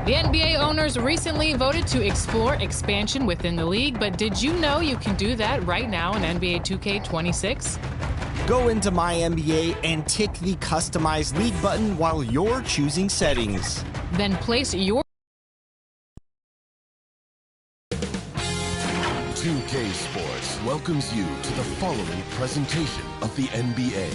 The NBA owners recently voted to explore expansion within the league, but did you know you can do that right now in NBA 2K26? Go into My NBA and tick the Customize League button while you're choosing settings. Then place your 2K Sports welcomes you to the following presentation of the NBA.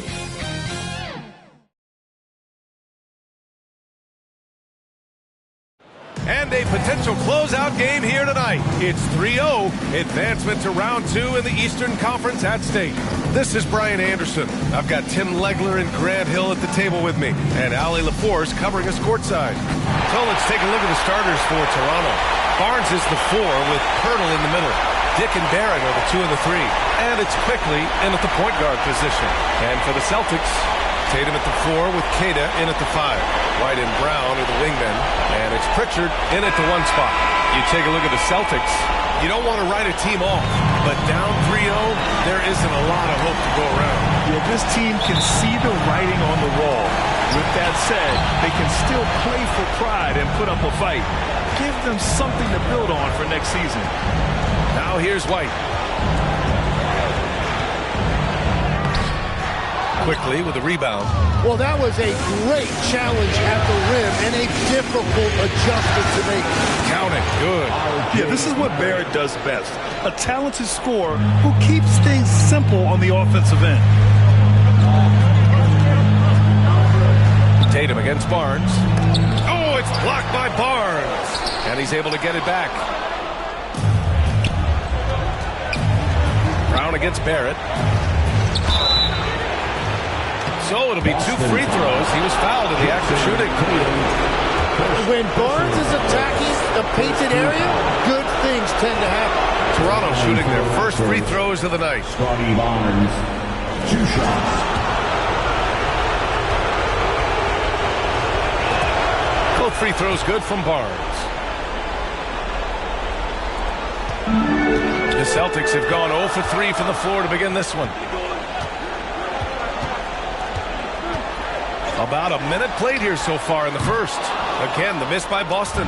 And a potential closeout game here tonight. It's 3-0, advancement to round 2 in the Eastern Conference at stake. This is Brian Anderson. I've got Tim Legler and Grant Hill at the table with me, and Ali LaForce covering us courtside. So let's take a look at the starters for Toronto. Barnes is the 4 with Pirtle in the middle. Dick and Barrett are the 2 and the 3. And it's quickly in at the point guard position. And for the Celtics, Tatum at the 4 with Queta in at the 5. White and Brown are the wingmen. And it's Pritchard in at the 1 spot. You take a look at the Celtics, you don't want to write a team off. But down 3-0, there isn't a lot of hope to go around. Yeah, this team can see the writing on the wall. With that said, they can still play for pride and put up a fight. Give them something to build on for next season. Now here's White. Quickly with a rebound. Well, that was a great challenge at the rim and a difficult adjustment to make. Count it. Good. Yeah, this is what Barrett does best. A talented scorer who keeps things simple on the offensive end. Tatum against Barnes. Oh, it's blocked by Barnes. And he's able to get it back. Brown against Barrett. So it'll be 2 free throws. He was fouled in the act of shooting. When Barnes is attacking the painted area, good things tend to happen. Toronto shooting their first free throws of the night. Scotty Barnes, 2 shots. Both free throws good from Barnes. The Celtics have gone 0 for 3 from the floor to begin this one. About a minute played here so far in the first. Again, the miss by Boston.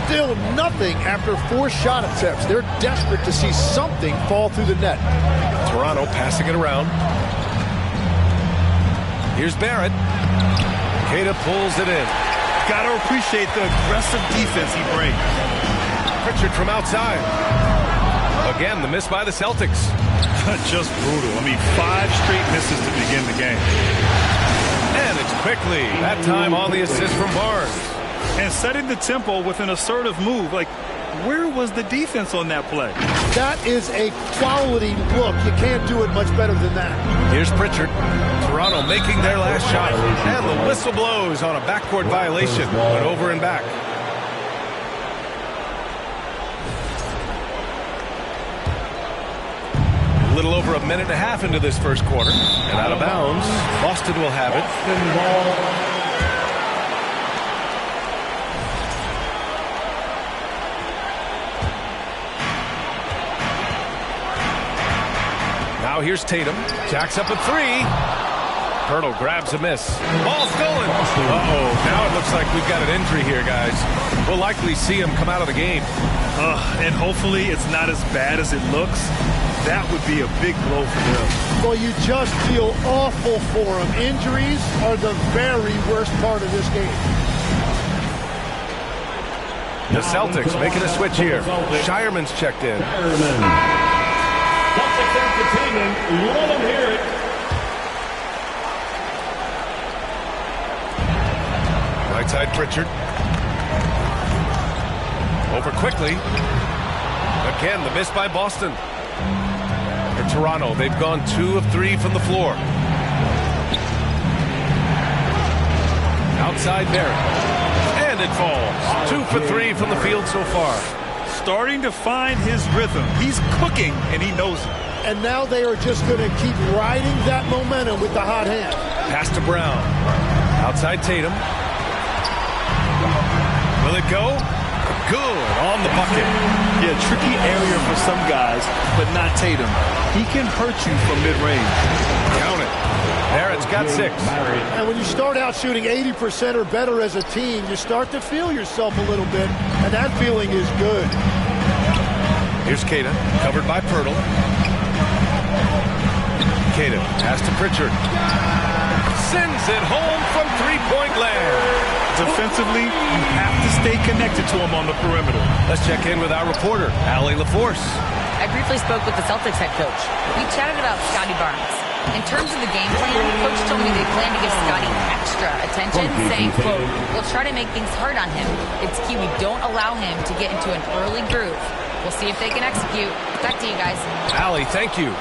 Still nothing after 4 shot attempts. They're desperate to see something fall through the net. Toronto passing it around. Here's Barrett. Queta pulls it in. Got to appreciate the aggressive defense he brings. Pritchard from outside. Again, the miss by the Celtics. Just brutal. I mean, 5 straight misses to begin the game. And it's quickly. That time on the assist from Barnes. And setting the tempo with an assertive move. Like, where was the defense on that play? That is a quality look. You can't do it much better than that. Here's Pritchard. Toronto making their last shot. And the whistle blows on a backcourt violation. Went over and back. A little over a minute and a half into this first quarter. And out of bounds. Boston will have it. Now here's Tatum. Jacks up a 3. Pirtle grabs a miss. Ball stolen. Uh-oh. Now it looks like we've got an injury here, guys. We'll likely see him come out of the game. And hopefully it's not as bad as it looks. That would be a big blow for them. Well, you just feel awful for them. Injuries are the very worst part of this game. The Celtics making a switch here. Shireman's checked in. Celtics entertainment, let them hear it. Right side Pritchard. Over quickly. Again, the miss by Boston. For Toronto, they've gone 2 of 3 from the floor. Outside Barrett. And it falls. 2 for 3 from the field so far. Starting to find his rhythm. He's cooking, and he knows it. And now they are just going to keep riding that momentum with the hot hand. Pass to Brown. Outside Tatum. Will it go? Good on the bucket. Yeah, tricky area for some guys, but not Tatum. He can hurt you from mid-range. Count it. Barrett's got 6. And when you start out shooting 80% or better as a team, you start to feel yourself a little bit, and that feeling is good. Here's Keita, covered by Pirtle. Keita pass to Pritchard. Sends it home from three-point land. Defensively, you have to stay connected to him on the perimeter. Let's check in with our reporter, Allie LaForce. I briefly spoke with the Celtics head coach. We chatted about Scotty Barnes. In terms of the game plan, coach told me they plan to give Scotty extra attention, saying, quote, "We'll try to make things hard on him. It's key we don't allow him to get into an early groove. We'll see if they can execute." Back to you guys. Allie, thank you.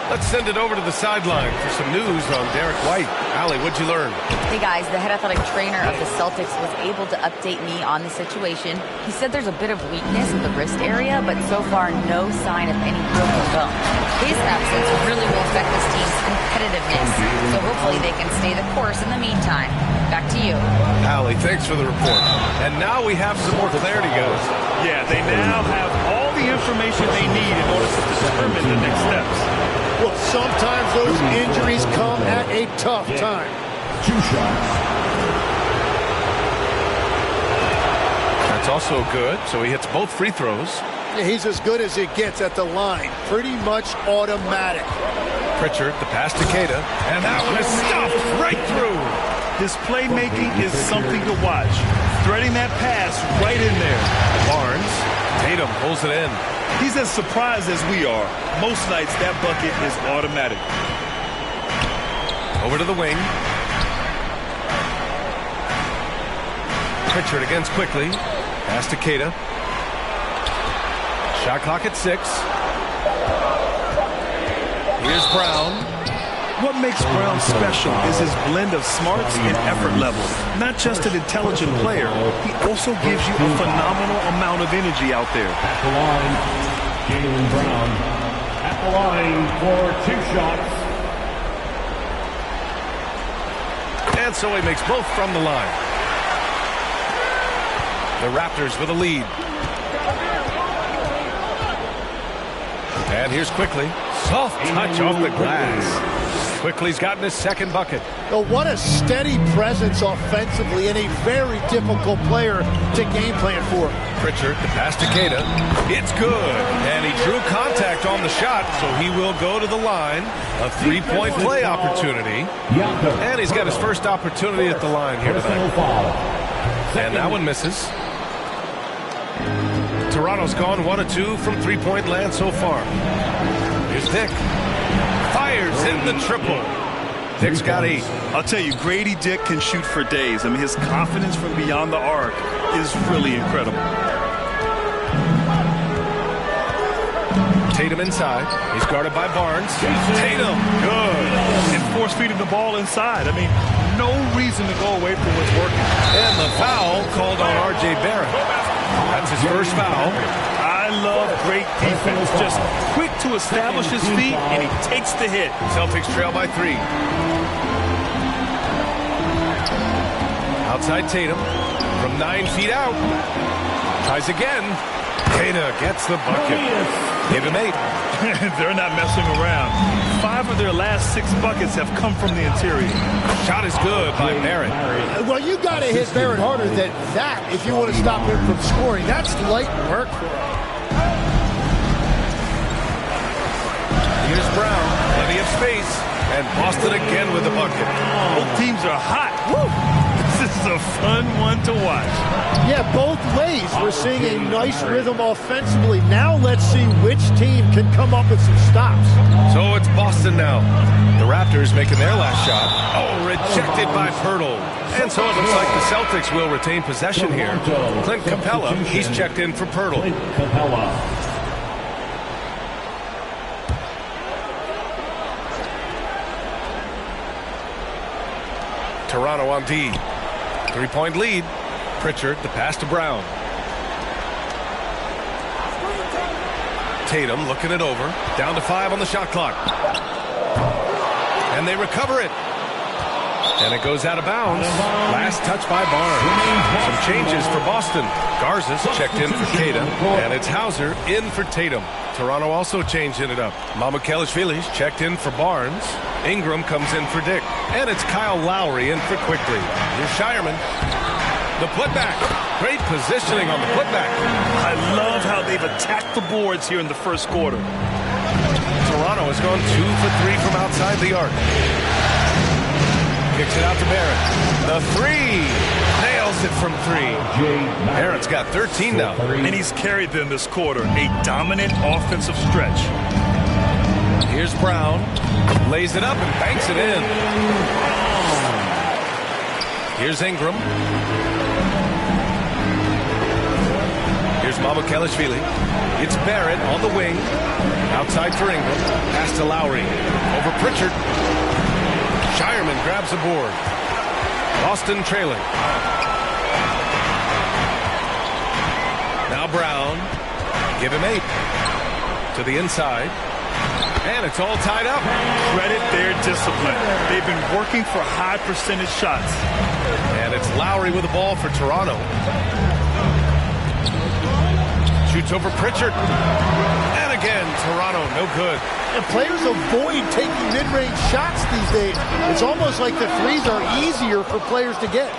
Let's send it over to the sideline for some news on Derek White. Allie, what'd you learn? Hey guys, the head athletic trainer of the Celtics was able to update me on the situation. He said there's a bit of weakness in the wrist area, but so far no sign of any broken bone. His absence really will affect this team's competitiveness, so hopefully they can stay the course in the meantime. Back to you. Allie, thanks for the report. And now we have some more clarity, guys. Yeah, they now have all the information they need in order to determine the next steps. Well, sometimes those injuries come at a tough time. 2 shots. That's also good, so he hits both free throws. He's as good as it gets at the line. Pretty much automatic. Pritchard, the pass to Keita, and that one is stuffed right through. His playmaking is something to watch. Threading that pass right in there. Barnes, Tatum pulls it in. He's as surprised as we are. Most nights, that bucket is automatic. Over to the wing. Pritchard against quickly. Pass to Keita. Shot clock at 6. Here's Brown. What makes Brown special is his blend of smarts and effort level. Not just an intelligent player, he also gives you a phenomenal amount of energy out there. At the line, Jaylen Brown. At the line for 2 shots. And so he makes both from the line. The Raptors with a lead. And here's Quickly. Soft touch off the glass. Quickly's gotten his second bucket. Oh, what a steady presence offensively and a very difficult player to game plan for. Pritchard, the pass to Keita. It's good. And he drew contact on the shot, so he will go to the line. A 3-point play opportunity. And he's got his first opportunity at the line here tonight. And that one misses. Toronto's gone 1 of 2 from 3-point land so far. Here's Dick. Fires in the triple. Dick's got 8. I'll tell you, Grady Dick can shoot for days. I mean, his confidence from beyond the arc is really incredible. Tatum inside. He's guarded by Barnes. Tatum, good. And force-feeding the ball inside. I mean, no reason to go away from what's working. And the foul called on R.J. Barrett. That's his first foul. I love great defense. Just quick to establish his feet, and he takes the hit. Celtics trail by 3. Outside Tatum from 9 feet out. Tries again. Keita gets the bucket. Give him 8. They're not messing around. 5 of their last 6 buckets have come from the interior. Shot is good by Barrett. Well, you got to hit Barrett harder than that if you want to stop him from scoring. That's light work for him. Here's Brown, plenty of space, and Boston again with the bucket. Both teams are hot. Woo! This is a fun one to watch. Yeah, both ways. We're seeing a nice rhythm offensively. Now let's see which team can come up with some stops. So it's Boston now. The Raptors making their last shot. Oh, rejected by Pirtle. And so it looks like the Celtics will retain possession here. Clint Capella, he's checked in for Pirtle. Toronto on D. 3-point lead. Pritchard, the pass to Brown. Tatum looking it over. Down to 5 on the shot clock. And they recover it. And it goes out of bounds. Last touch by Barnes. Some changes for Boston. Garza's checked in for Keita. And it's Hauser in for Tatum. Toronto also changing it up. Mamukelashvili's checked in for Barnes. Ingram comes in for Dick. And it's Kyle Lowry in for Quickly. Here's Shireman. The putback. Great positioning on the putback. I love how they've attacked the boards here in the first quarter. Toronto has gone 2 for 3 from outside the arc. Kicks it out to Barrett. The three. Nails it from 3. Barrett's got 13 now. And he's carried them this quarter. A dominant offensive stretch. Here's Brown. Lays it up and banks it in. Here's Ingram. Here's Mamukelashvili. It's Barrett on the wing. Outside for Ingram. Pass to Lowry. Over Pritchard. Shireman grabs the board. Boston trailing. Now Brown. Give him 8. To the inside. And it's all tied up. Credit their discipline. They've been working for high percentage shots. And it's Lowry with the ball for Toronto. Shoots over Pritchard. And again, Toronto, no good. And players avoid taking mid-range shots these days. It's almost like the threes are easier for players to get.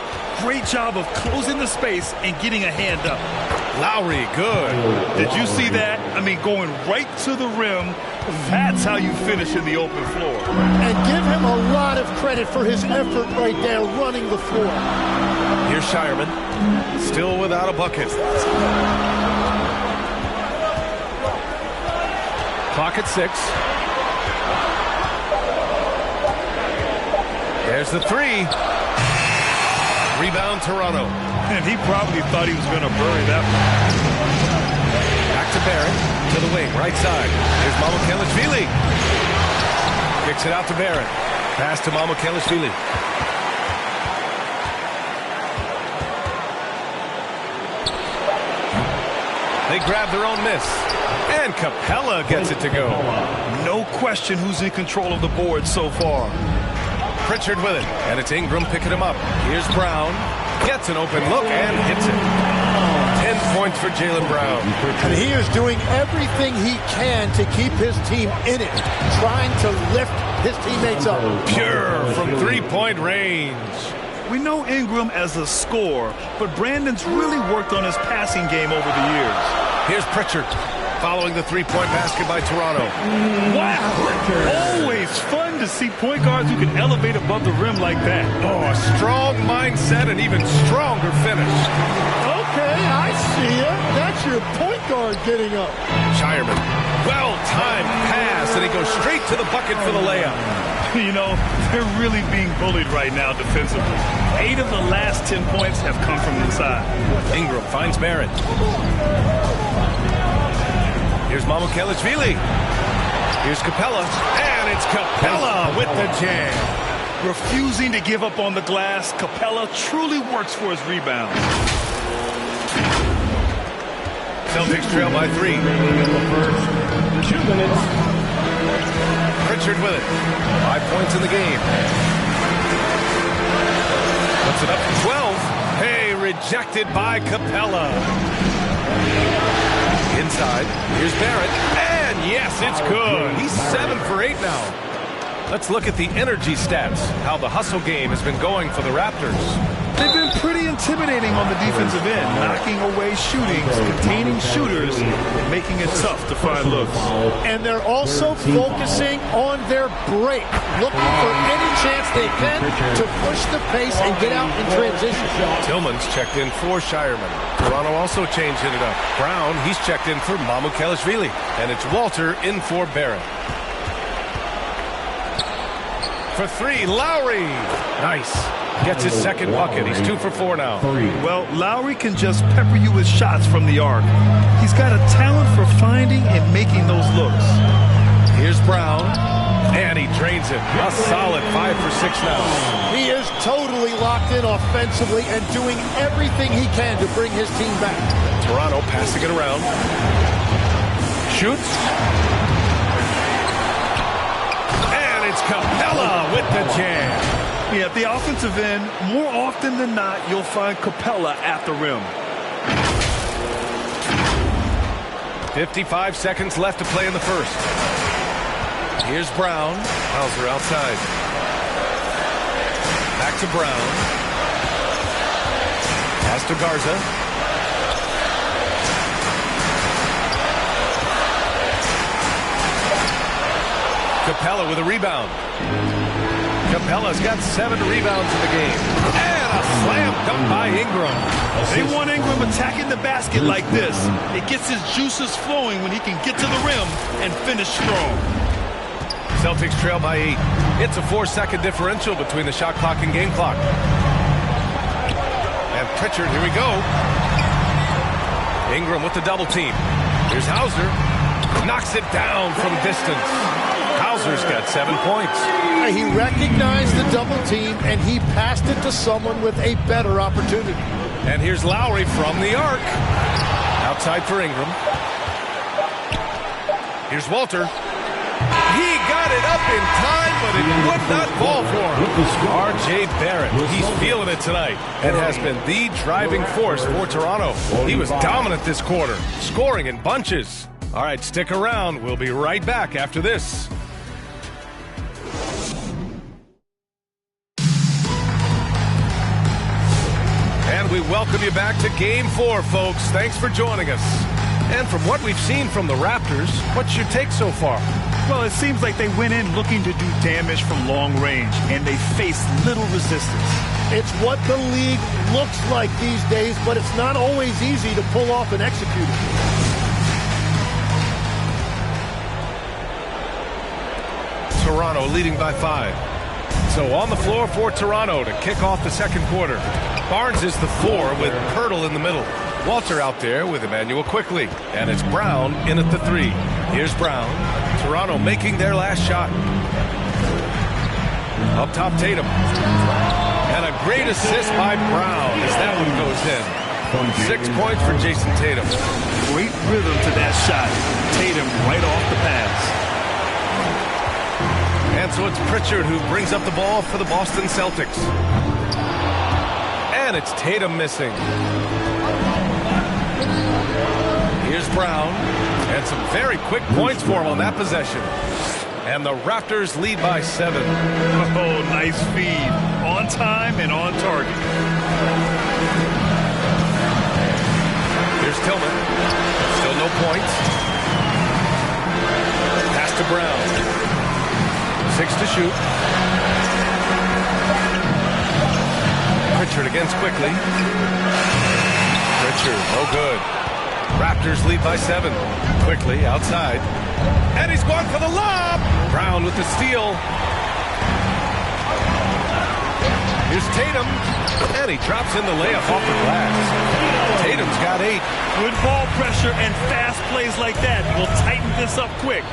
Great job of closing the space and getting a hand up. Lowry, good. Did you see that? I mean, going right to the rim. That's how you finish in the open floor. And give him a lot of credit for his effort right there running the floor. Here's Shireman. Still without a bucket. Clock at 6. There's the 3. Rebound Toronto. And he probably thought he was going to bury that one. Back to Barrett. To the wing, right side. Here's Mamukelashvili. Kicks it out to Barrett. Pass to Mamukelashvili. They grab their own miss. And Capella gets it to go. No question who's in control of the board so far. Pritchard with it. And it's Ingram picking him up. Here's Brown. Gets an open look and hits it. 10 points for Jaylen Brown. And he is doing everything he can to keep his team in it. Trying to lift his teammates up. Pure from 3-point range. We know Ingram as a scorer, but Brandon's really worked on his passing game over the years. Here's Pritchard following the 3-point basket by Toronto. Wow! Always fun to see point guards who can elevate above the rim like that. Oh, a strong mindset and even stronger finish. Okay, I see it. That's your point guard getting up. Shireman, well-timed pass, and he goes straight to the bucket for the layup. You know, they're really being bullied right now defensively. 8 of the last 10 points have come from inside. Ingram finds Barrett. Here's Mamukelashvili. Here's Capella. And it's Capella with the jam. Refusing to give up on the glass, Capella truly works for his rebound. Celtics trail by 3. 2 minutes. Pritchard with it. 5 points in the game. Puts it up to 12. Hey, rejected by Capella. Inside. Here's Barrett. And yes, it's good. He's 7 for 8 now. Let's look at the energy stats. How the hustle game has been going for the Raptors. They've been pretty intimidating on the defensive end, knocking away shootings, containing shooters, making it tough to find looks. And they're also focusing on their break, looking for any chance they can to push the pace and get out in transition. Tillman's checked in for Shireman. Toronto also changing it up. Brown, he's checked in for Mamukelashvili. And it's Walter in for Barrett. For 3, Lowry. Nice. Gets his second bucket. He's 2 for 4 now. Well, Lowry can just pepper you with shots from the arc. He's got a talent for finding and making those looks. Here's Brown. And he drains it. A solid 5 for 6 now. He is totally locked in offensively and doing everything he can to bring his team back. Toronto passing it around. Shoots. And it's Capella with the jam. Yeah, at the offensive end, more often than not, you'll find Capella at the rim. 55 seconds left to play in the first. Here's Brown. Hauser outside. Back to Brown. Pass to Garza. Capella with a rebound. Capella's got 7 rebounds in the game. And a slam dunk by Ingram. They want Ingram attacking the basket like this. It gets his juices flowing when he can get to the rim and finish strong. Celtics trail by 8. It's a 4-second differential between the shot clock and game clock. And Pritchard, here we go. Ingram with the double team. Here's Hauser. Knocks it down from distance. Hauser's got 7 points. He recognized the double team, and he passed it to someone with a better opportunity. And here's Lowry from the arc. Outside for Ingram. Here's Walter. He got it up in time, but it would not fall for him. R.J. Barrett, he's feeling it tonight and has been the driving force for Toronto. He was dominant this quarter, scoring in bunches. All right, stick around. We'll be right back after this. And we welcome you back to Game 4, folks. Thanks for joining us. And from what we've seen from the Raptors, what's your take so far? Well, it seems like they went in looking to do damage from long range, and they faced little resistance. It's what the league looks like these days, but it's not always easy to pull off and execute it. Toronto leading by 5. So on the floor for Toronto to kick off the second quarter. Barnes is the 4 with Pirtle in the middle. Walter out there with Emmanuel quickly. And it's Brown in at the 3. Here's Brown. Toronto making their last shot. Up top, Tatum. And a great assist by Brown as that one goes in. 6 points for Jason Tatum. Great rhythm to that shot. Tatum right off the pass. And so it's Pritchard who brings up the ball for the Boston Celtics. And it's Tatum missing. Here's Brown. And some very quick points for him on that possession. And the Raptors lead by 7. Oh, nice feed. On time and on target. Here's Tillman. Still no points. Pass to Brown. 6 to shoot. Pritchard against quickly. Pritchard, no good. Raptors lead by 7. Quickly outside. And he's going for the lob. Brown with the steal. Here's Tatum. And he drops in the layup off the glass. Tatum's got 8. Good ball pressure and fast plays like that will tighten this up quick.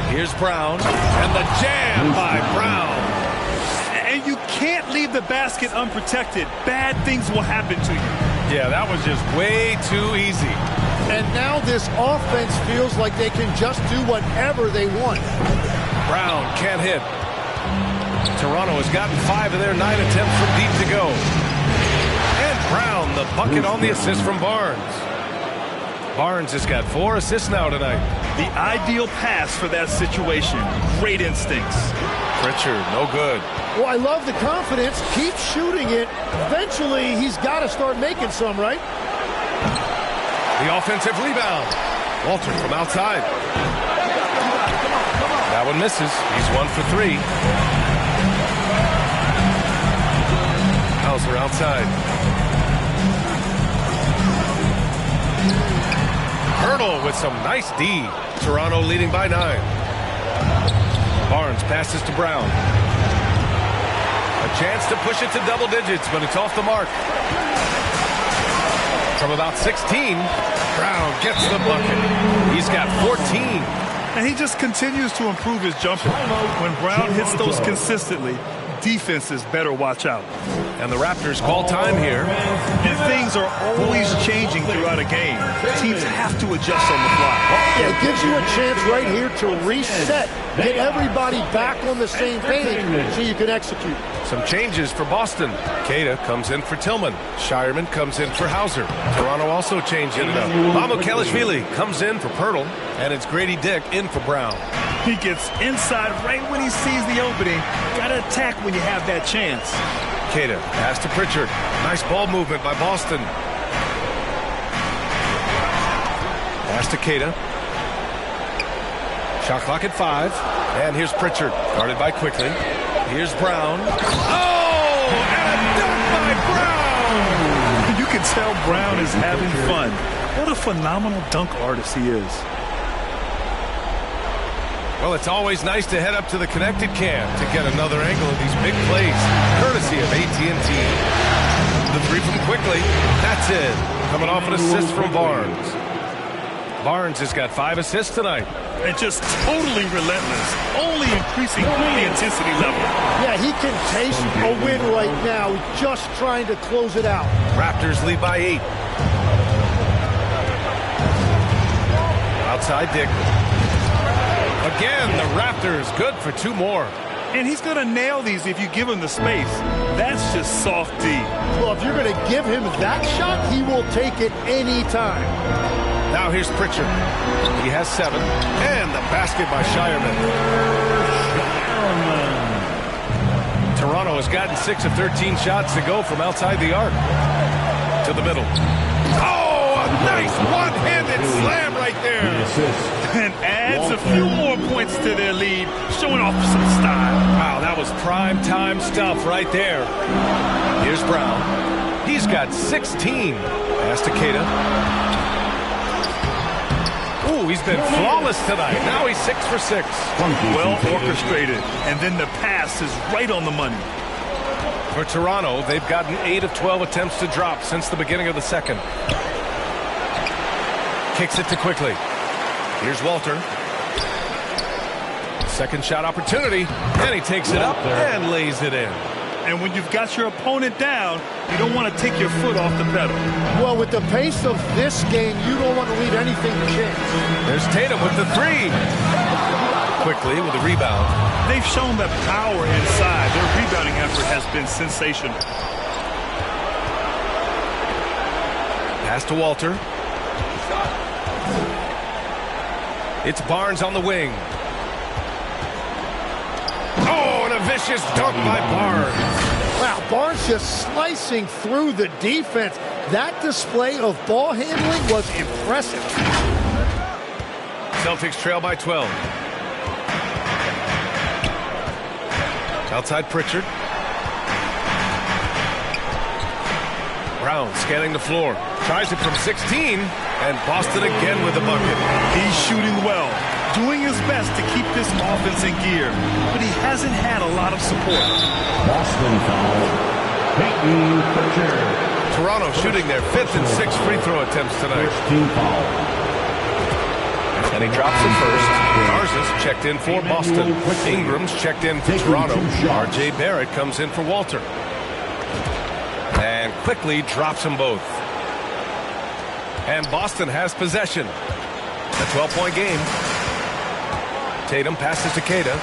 Here's Brown, and the jam by Brown. And you can't leave the basket unprotected. Bad things will happen to you. Yeah, that was just way too easy. And now this offense feels like they can just do whatever they want. Brown can't hit. Toronto has gotten 5 of their 9 attempts from deep to go. And Brown, the bucket on the assist from Barnes. Barnes has got 4 assists now tonight. The ideal pass for that situation. Great instincts. Pritchard, no good. Well, I love the confidence. Keep shooting it. Eventually, he's got to start making some, right? The offensive rebound. Walter from outside. That one misses. He's 1 for 3. Hauser outside. Pirtle with some nice D. Toronto leading by 9. Barnes passes to Brown. A chance to push it to double digits, but it's off the mark. From about 16, Brown gets the bucket. He's got 14. And he just continues to improve his jumper. When Brown hits those consistently, defenses better watch out. And the Raptors call time here. And things are always changing throughout a game. Teams have to adjust on the fly. Yeah, it gives you a chance right here to reset, get everybody back on the same page so you can execute. Some changes for Boston. Queta comes in for Tillman. Shireman comes in for Hauser. Toronto also changing it up. Mamukelashvili comes in for Pirtle. And it's Grady Dick in for Brown. He gets inside right when he sees the opening. Got to attack when you have that chance. Queta pass to Pritchard. Nice ball movement by Boston. Pass to Queta. Shot clock at 5. And here's Pritchard. Guarded by Quickly. Here's Brown. Oh! And a dunk by Brown! You can tell Brown is having fun. What a phenomenal dunk artist he is. Well, it's always nice to head up to the connected cam to get another angle of these big plays, courtesy of AT&T. The three from Quickly. That's it. Coming off an assist from Barnes. Barnes has got 5 assists tonight. And just totally relentless, only increasing the intensity level. Yeah, he can taste a win right now. He's just trying to close it out. Raptors lead by 8. Outside Dick. Again, the Raptors good for 2 more. And he's going to nail these if you give him the space. That's just soft D. Well, if you're going to give him that shot, he will take it any time. Now here's Pritchard. He has 7. And the basket by Shireman. Toronto has gotten 6 of 13 shots to go from outside the arc. To the middle. Oh, a nice one-handed slam right there. And adds a few more points to their lead, showing off some style. Wow, that was prime time stuff right there. Here's Brown. He's got 16. Pass to Queta. Ooh, he's been flawless tonight. Now he's 6 for 6. Well orchestrated. And then the pass is right on the money. For Toronto, they've gotten 8 of 12 attempts to drop since the beginning of the second. Kicks it to Quickly. Here's Walter. Second shot opportunity. And he takes it up and lays it in. And when you've got your opponent down, you don't want to take your foot off the pedal. Well, with the pace of this game, you don't want to leave anything to chance. There's Tatum with the 3. Quickly with the rebound. They've shown that power inside. Their rebounding effort has been sensational. Pass to Walter. It's Barnes on the wing. Oh, and a vicious dunk by Barnes. Wow, Barnes just slicing through the defense. That display of ball handling was impressive. Celtics trail by 12. Outside Pritchard. Brown scanning the floor. Tries it from 16. And Boston again with the bucket. He's shooting well. Doing his best to keep this offense in gear. But he hasn't had a lot of support. Boston foul. Peyton Pritchard. Toronto shooting their 5th and 6th free throw attempts tonight. First team foul. And he drops it first. Garza's checked in for Boston. Ingram's checked in for Toronto. R.J. Barrett comes in for Walter. And Quickly drops them both. And Boston has possession. A 12-point game. Tatum passes to Queta.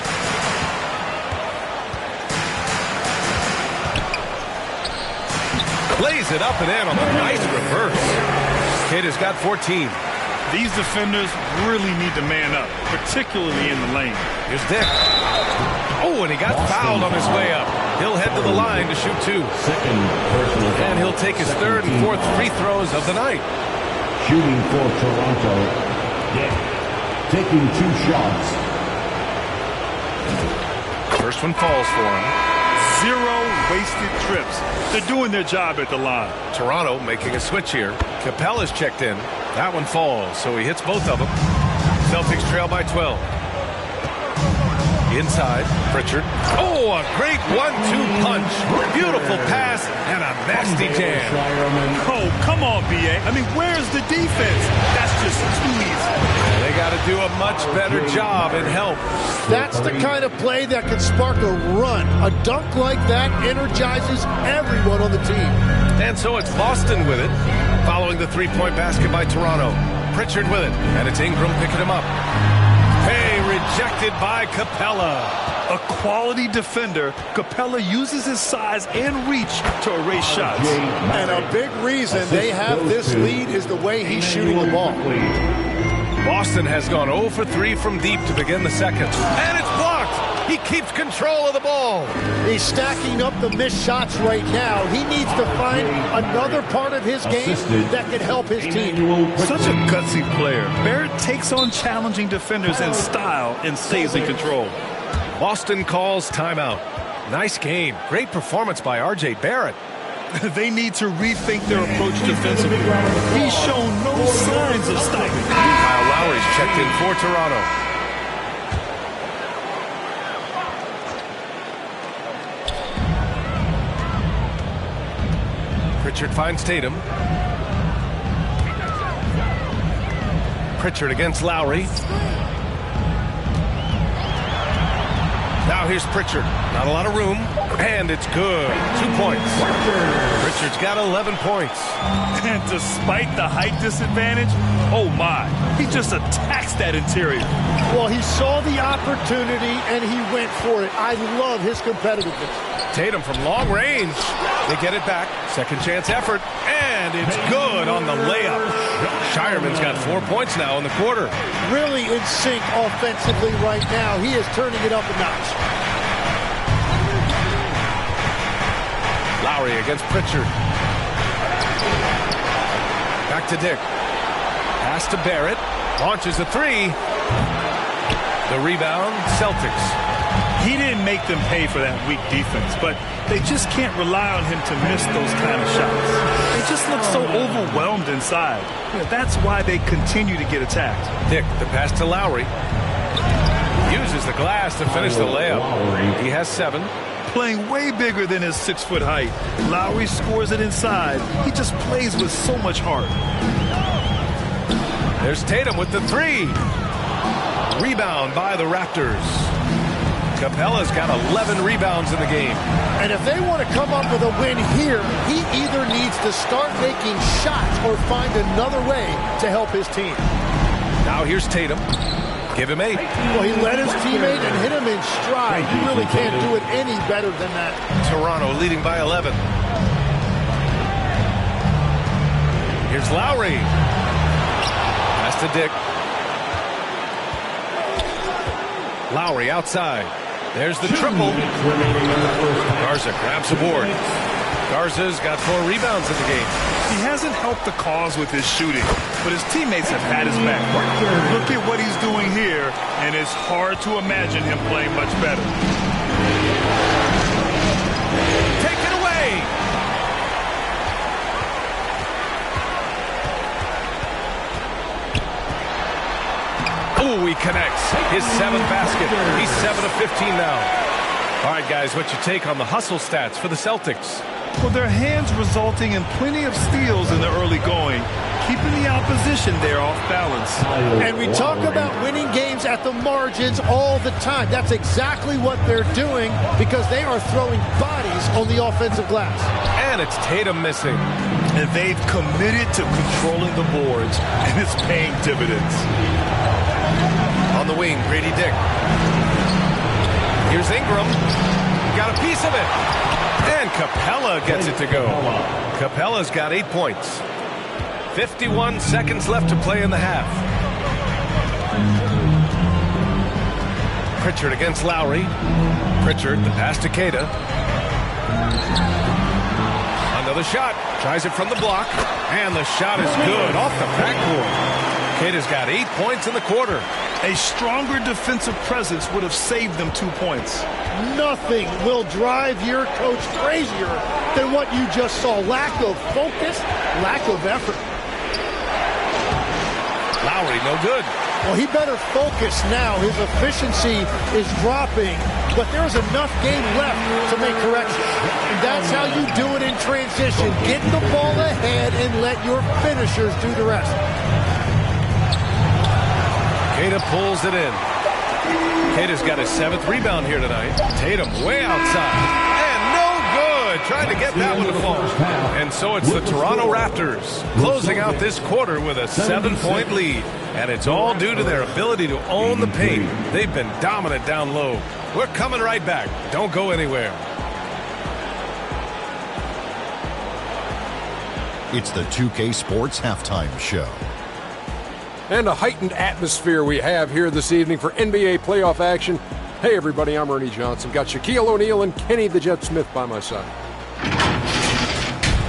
Lays it up and in on a nice reverse. Queta's got 14. These defenders really need to man up, particularly in the lane. Here's Dick. Oh, and he got fouled on his way up. He'll head to the line to shoot 2. And he'll take his 3rd and 4th free throws of the night. Shooting for Toronto. Dick taking 2 shots. First one falls for him. 0 wasted trips. They're doing their job at the line. Toronto making a switch here. Capella's checked in. That one falls, so he hits both of them. Celtics trail by 12. Inside, Pritchard. Oh, a great 1-2 punch. Beautiful pass and a nasty jam. Oh, come on, B.A. I mean, where's the defense? That's just too easy. They got to do a much better job in help. That's the kind of play that can spark a run. A dunk like that energizes everyone on the team. And so it's Boston with it, following the 3-point basket by Toronto. Pritchard with it, and it's Ingram picking him up. Hey, rejected by Capella. A quality defender, Capella uses his size and reach to erase shots. And a big reason they have this lead is the way he's shooting the ball. Boston has gone 0 for 3 from deep to begin the second. And it's blocked. He keeps control of the ball. He's stacking up the missed shots right now. He needs to find another part of his game that can help his team. Such a gutsy player. Barrett takes on challenging defenders in style and stays in control. Boston calls timeout. Nice game. Great performance by R.J. Barrett. They need to rethink their approach defensively. He's shown no signs of stopping. Kyle Lowry's checked in for Toronto. Pritchard finds Tatum. Pritchard against Lowry. Now here's Pritchard. Not a lot of room. And it's good. 2 points. Pritchard's got 11 points. And despite the height disadvantage, oh my, he just attacks that interior. Well, he saw the opportunity and he went for it. I love his competitiveness. Tatum from long range. They get it back. Second chance effort. And it's good on the layup. Shireman's got 4 points now in the quarter. Really in sync offensively right now. He is turning it up a notch. Lowry against Pritchard. Back to Dick. Pass to Barrett. Launches a three. The rebound, Celtics. He didn't make them pay for that weak defense, but they just can't rely on him to miss those kind of shots. They just look so overwhelmed inside. That's why they continue to get attacked. Dick, the pass to Lowry. Uses the glass to finish the layup. He has 7. Playing way bigger than his 6-foot height. Lowry scores it inside. He just plays with so much heart. There's Tatum with the 3. Rebound by the Raptors. Capella's got 11 rebounds in the game. And if they want to come up with a win here, he either needs to start making shots or find another way to help his team. Now here's Tatum. Give him 8. Well, he led his teammate and hit him in stride. You really can't do it any better than that. Toronto leading by 11. Here's Lowry. Pass to Dick. Lowry outside. There's the triple. Garza grabs the board. Garza's got 4 rebounds in the game. He hasn't helped the cause with his shooting, but his teammates have had his back. Look at what he's doing here, and it's hard to imagine him playing much better. Take it away! Oh, he connects. His 7th basket. He's 7 of 15 now. All right, guys, what's your take on the hustle stats for the Celtics? Well, their hands resulting in plenty of steals in the early going, keeping the opposition there off balance. And we talk about winning games at the margins all the time. That's exactly what they're doing because they are throwing bodies on the offensive glass. And it's Tatum missing. And they've committed to controlling the boards, and it's paying dividends. On the wing, Grady Dick. Here's Ingram. Got a piece of it. And Capella gets it to go. Capella's got 8 points. 51 seconds left to play in the half. Pritchard against Lowry. Pritchard, the pass to Queta. Another shot. Tries it from the block. And the shot is good off the backboard. Queta's got 8 points in the quarter. A stronger defensive presence would have saved them 2 points. Nothing will drive your coach crazier than what you just saw. Lack of focus, lack of effort. Lowry, no good. Well, he better focus now. His efficiency is dropping, but there's enough game left to make corrections. And that's how you do it in transition. Get the ball ahead and let your finishers do the rest. Queta pulls it in. Queta's got his 7th rebound here tonight. Tatum way outside. And no good. boy, trying to get that one to fall. And so it's the Toronto Raptors closing out this quarter with a 7-point lead. And it's all due to their ability to own the paint. They've been dominant down low. We're coming right back. Don't go anywhere. It's the 2K Sports Halftime Show. And a heightened atmosphere we have here this evening for NBA playoff action. Hey everybody, I'm Ernie Johnson. Got Shaquille O'Neal and Kenny the Jet Smith by my side.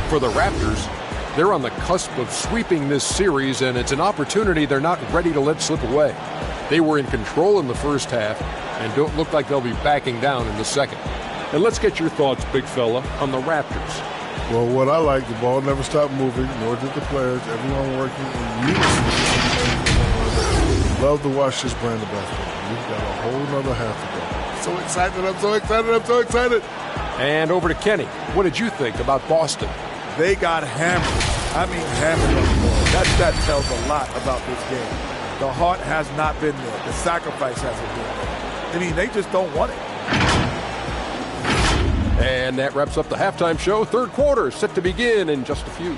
For the Raptors, they're on the cusp of sweeping this series, and it's an opportunity they're not ready to let slip away. They were in control in the first half and don't look like they'll be backing down in the second. And let's get your thoughts, big fella, on the Raptors. Well, what I like, the ball never stopped moving, nor did the players. Everyone working in unison. Love to watch this brand of basketball. We've got a whole nother half to go. So excited, I'm so excited, I'm so excited. And over to Kenny. What did you think about Boston? They got hammered. I mean hammered on the ball. That tells a lot about this game. The heart has not been there. The sacrifice hasn't been there. I mean, they just don't want it. And that wraps up the halftime show. Third quarter set to begin in just a few.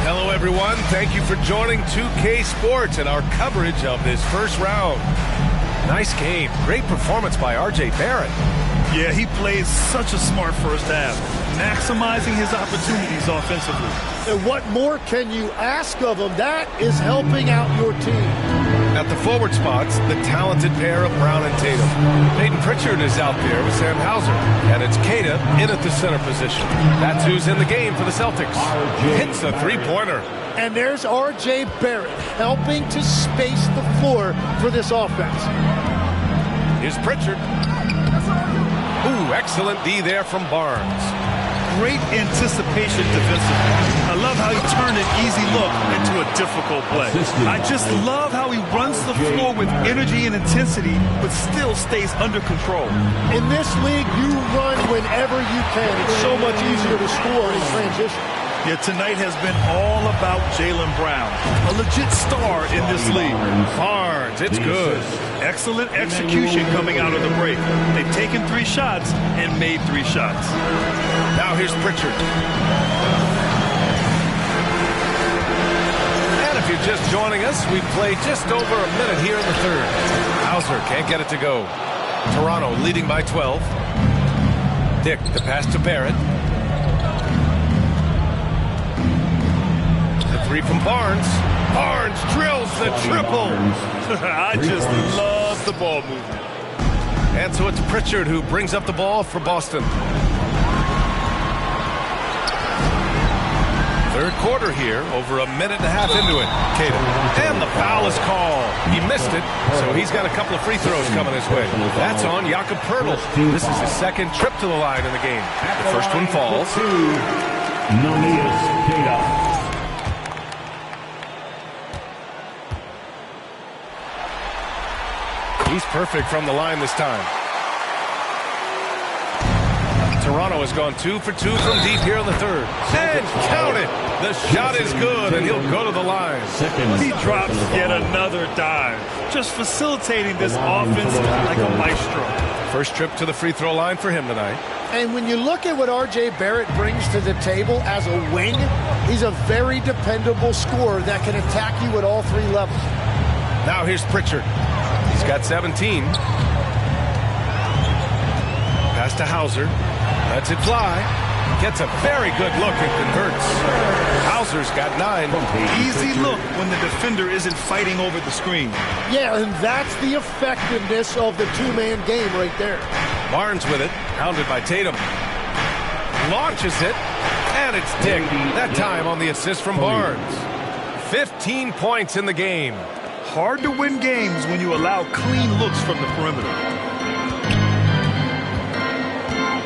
Hello, everyone. Thank you for joining 2K Sports and our coverage of this first round. Nice game. Great performance by R.J. Barrett. Yeah, he played such a smart first half, maximizing his opportunities offensively. And what more can you ask of him? That is helping out your team. At the forward spots, the talented pair of Brown and Tatum. Peyton Pritchard is out there with Sam Hauser, and it's Keita in at the center position. That's who's in the game for the Celtics. Hits a three-pointer. And there's R.J. Barrett helping to space the floor for this offense. Here's Pritchard. Ooh, excellent D there from Barnes. Great anticipation defensively. I love how he turned an easy look into a difficult play. I just love how he runs the floor with energy and intensity, but still stays under control. In this league, you run whenever you can. It's so much easier to score in transition. Yeah, tonight has been all about Jaylen Brown, a legit star in this league. Barnes, it's good. Excellent execution coming out of the break. They've taken 3 shots and made 3 shots. Now here's Pritchard. And if you're just joining us, we've played just over a minute here in the third. Hauser can't get it to go. Toronto leading by 12. Dick, the pass to Barrett. Three from Barnes. Barnes drills the triple. I just love the ball movement. And so it's Pritchard who brings up the ball for Boston. Third quarter here, over a minute and a half into it. Keita. And the foul is called. He missed it, so he's got a couple of free throws coming his way. That's on Jakob Poeltl. This is his second trip to the line in the game. The first one falls. Keita. He's perfect from the line this time. Toronto has gone 2 for 2 from deep here in the third. And count it! The shot is good, and he'll go to the line. He drops yet another dive, just facilitating this offense like a maestro. First trip to the free throw line for him tonight. And when you look at what R.J. Barrett brings to the table as a wing, he's a very dependable scorer that can attack you at all 3 levels. Now here's Pritchard. He's got 17. Pass to Hauser. Lets it fly. Gets a very good look and converts. Hauser's got 9. Easy look when the defender isn't fighting over the screen. Yeah, and that's the effectiveness of the 2-man game right there. Barnes with it. Hounded by Tatum. Launches it. And it's Dick. That time on the assist from Barnes. 15 points in the game. Hard to win games when you allow clean looks from the perimeter.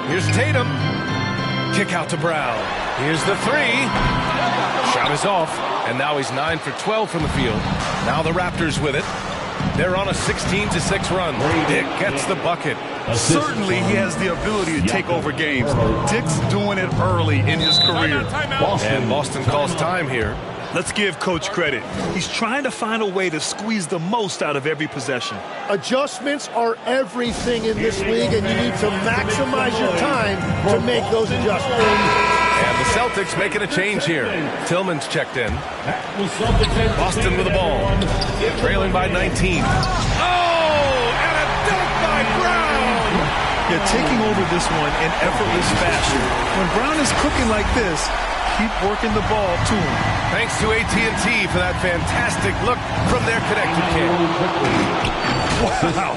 Here's Tatum. Kick out to Brown. Here's the 3. Shot is off. And now he's 9 for 12 from the field. Now the Raptors with it. They're on a 16-6 run. Dick gets the bucket. Certainly he has the ability to take over games. Dick's doing it early in his career. And Boston calls time here. Let's give Coach credit. He's trying to find a way to squeeze the most out of every possession. Adjustments are everything in this league, and you need to maximize your time to make those adjustments. And the Celtics making a change here. Tillman's checked in. Boston with the ball. Trailing by 19. Oh, and a dunk by Brown! They're taking over this one in effortless fashion. When Brown is cooking like this, keep working the ball to him. Thanks to AT&T for that fantastic look from their connected kid. Wow.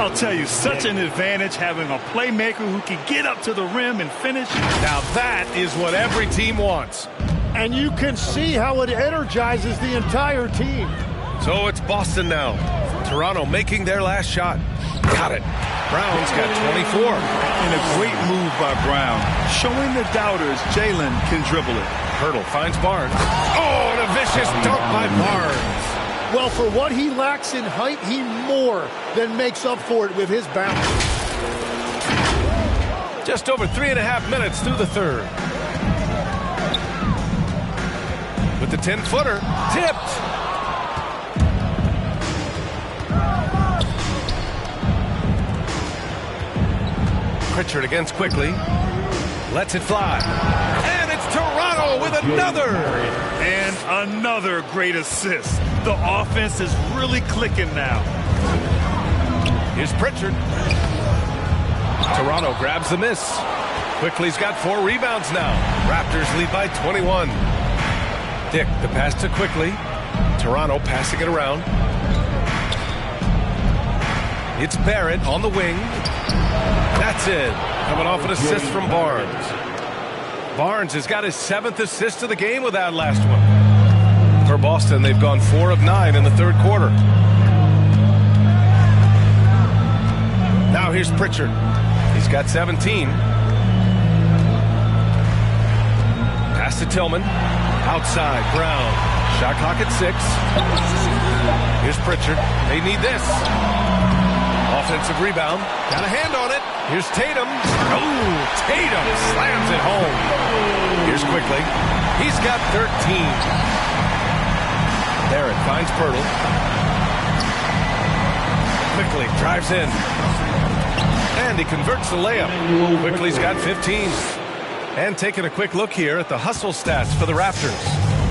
I'll tell you, such an advantage having a playmaker who can get up to the rim and finish. Now that is what every team wants. And you can see how it energizes the entire team. So it's Boston now. Toronto making their last shot. Got it. Brown's got 24. And a great move by Brown, showing the doubters Jalen can dribble it. Hurdle finds Barnes. Oh, and a vicious dunk by Barnes. Well, for what he lacks in height, he more than makes up for it with his bounce. Just over 3.5 minutes through the third. With the 10-footer, tipped. Pritchard against quickly. Lets it fly. And it's Toronto with another. And another great assist. The offense is really clicking now. Here's Pritchard. Toronto grabs the miss. Quickly's got 4 rebounds now. Raptors lead by 21. Dick, the pass to Quickly. Toronto passing it around. It's Barrett on the wing. That's it. Coming off an assist from Barnes. Barnes has got his 7th assist of the game with that last one. For Boston, they've gone 4 of 9 in the third quarter. Now here's Pritchard. He's got 17. Pass to Tillman. Outside, Brown. Shot clock at 6. Here's Pritchard. They need this. Offensive rebound. Got a hand on it. Here's Tatum. Oh, Tatum slams it home. Here's Quickly. He's got 13. Barrett finds Pirtle. Quickly drives in. And he converts the layup. Quickly's got 15. And taking a quick look here at the hustle stats for the Raptors.